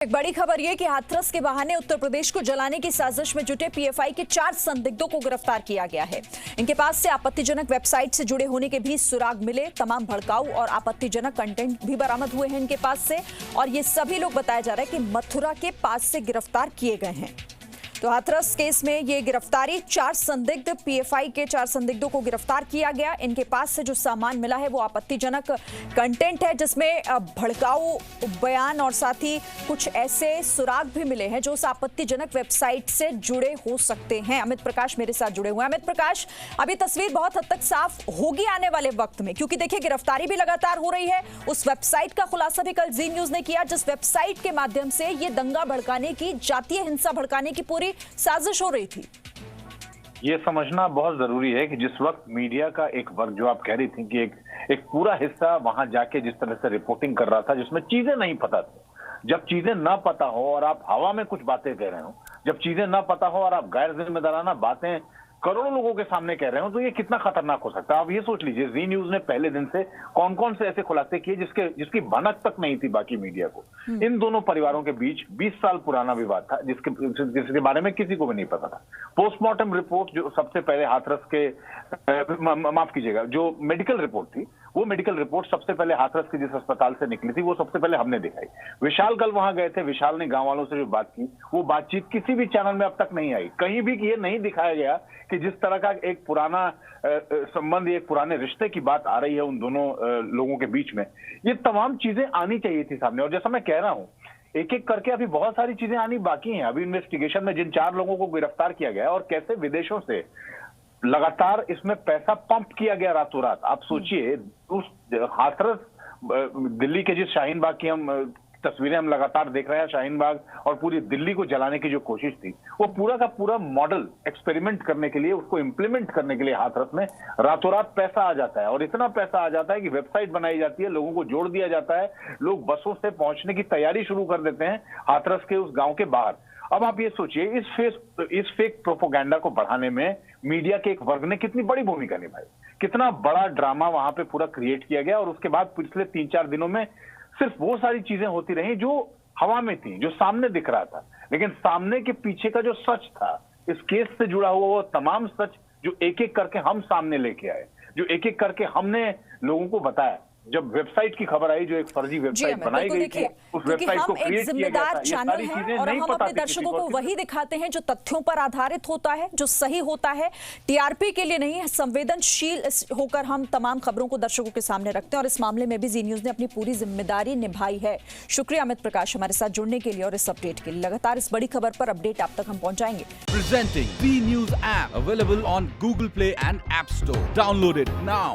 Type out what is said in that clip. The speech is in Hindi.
एक बड़ी खबर ये कि हाथरस के बहाने उत्तर प्रदेश को जलाने की साजिश में जुटे पीएफआई के 4 संदिग्धों को गिरफ्तार किया गया है। इनके पास से आपत्तिजनक वेबसाइट से जुड़े होने के भी सुराग मिले। तमाम भड़काऊ और आपत्तिजनक कंटेंट भी बरामद हुए हैं इनके पास से, और ये सभी लोग बताया जा रहा है कि मथुरा के पास से गिरफ्तार किए गए हैं। तो हाथरस केस में ये गिरफ्तारी 4 संदिग्ध पीएफआई के 4 संदिग्धों को गिरफ्तार किया गया। इनके पास से जो सामान मिला है वो आपत्तिजनक कंटेंट है, जिसमें भड़काऊ बयान और साथ ही कुछ ऐसे सुराग भी मिले हैं जो उस आपत्तिजनक वेबसाइट से जुड़े हो सकते हैं। अमित प्रकाश मेरे साथ जुड़े हुए हैं। अमित प्रकाश, अभी तस्वीर बहुत हद तक साफ होगी आने वाले वक्त में, क्योंकि देखिए गिरफ्तारी भी लगातार हो रही है। उस वेबसाइट का खुलासा भी कल जी न्यूज ने किया, जिस वेबसाइट के माध्यम से ये दंगा भड़काने की, जातीय हिंसा भड़काने की पूरी साजिश हो रही थी। ये समझना बहुत जरूरी है कि जिस वक्त मीडिया का एक वर्ग, जो आप कह रही थी कि एक पूरा हिस्सा वहां जाके जिस तरह से रिपोर्टिंग कर रहा था, जिसमें चीजें नहीं पता थी। जब चीजें ना पता हो और आप हवा में कुछ बातें कह रहे हो, जब चीजें ना पता हो और आप गैर जिम्मेदाराना बातें करोड़ों लोगों के सामने कह रहे हो, तो ये कितना खतरनाक हो सकता है। आप ये सोच लीजिए, जी न्यूज ने पहले दिन से कौन कौन से ऐसे खुलासे किए जिसकी भनक तक नहीं थी बाकी मीडिया को। इन दोनों परिवारों के बीच 20 साल पुराना विवाद था, जिसके बारे में किसी को भी नहीं पता था। पोस्टमार्टम रिपोर्ट जो सबसे पहले हाथरस के, माफ कीजिएगा, जो मेडिकल रिपोर्ट थी, वो मेडिकल रिपोर्ट सबसे पहले हाथरस के जिस अस्पताल से निकली थी, वो सबसे पहले हमने दिखाई। विशाल कल वहां गए थे, विशाल ने गांव वालों से जो बात की, वो बातचीत किसी भी चैनल में अब तक नहीं आई। कहीं भी ये नहीं दिखाया गया कि जिस तरह का एक पुराना संबंध, एक पुराने रिश्ते की बात आ रही है उन दोनों लोगों के बीच में, ये तमाम चीजें आनी चाहिए थी सामने। और जैसा मैं कह रहा हूं, एक एक करके अभी बहुत सारी चीजें आनी बाकी हैं। अभी इन्वेस्टिगेशन में जिन 4 लोगों को गिरफ्तार किया गया है और कैसे विदेशों से लगातार इसमें पैसा पंप किया गया रातों रात। आप सोचिए, उस हाथरस दिल्ली के जिस शाहीन बाग की हम तस्वीरें हम लगातार देख रहे हैं, शाहीन बाग और पूरी दिल्ली को जलाने की जो कोशिश थी, वो पूरा का पूरा मॉडल एक्सपेरिमेंट करने के लिए, उसको इंप्लीमेंट करने के लिए हाथरस में रातों रात पैसा आ जाता है। और इतना पैसा आ जाता है कि वेबसाइट बनाई जाती है, लोगों को जोड़ दिया जाता है, लोग बसों से पहुंचने की तैयारी शुरू कर देते हैं हाथरस के उस गांव के बाहर। अब आप ये सोचिए, इस फेक प्रोपोगेंडा को बढ़ाने में मीडिया के एक वर्ग ने कितनी बड़ी भूमिका निभाई, कितना बड़ा ड्रामा वहां पे पूरा क्रिएट किया गया। और उसके बाद पिछले 3-4 दिनों में सिर्फ वो सारी चीजें होती रही जो हवा में थी, जो सामने दिख रहा था, लेकिन सामने के पीछे का जो सच था, इस केस से जुड़ा हुआ वो तमाम सच जो एक एक करके हम सामने लेके आए, जो एक एक करके हमने लोगों को बताया। जब वेबसाइट की खबर आई, जो एक फर्जी वेबसाइट बनाई गई थी, उस वेबसाइट को क्रिएट किया गया था, ये सारी चीजें नहीं पता थी। दर्शकों को वही दिखाते हैं जो तथ्यों पर आधारित होता है, जो सही होता है। टीआरपी के लिए नहीं, संवेदनशील होकर हम तमाम खबरों को दर्शकों के सामने रखते हैं, और इस मामले में भी जी न्यूज ने अपनी पूरी जिम्मेदारी निभाई है। शुक्रिया अमित प्रकाश हमारे साथ जुड़ने के लिए और इस अपडेट के लिए। लगातार इस बड़ी खबर पर अपडेट आप तक हम पहुंचाएंगे। Presenting B News app available on Google Play and App Store. Download it now.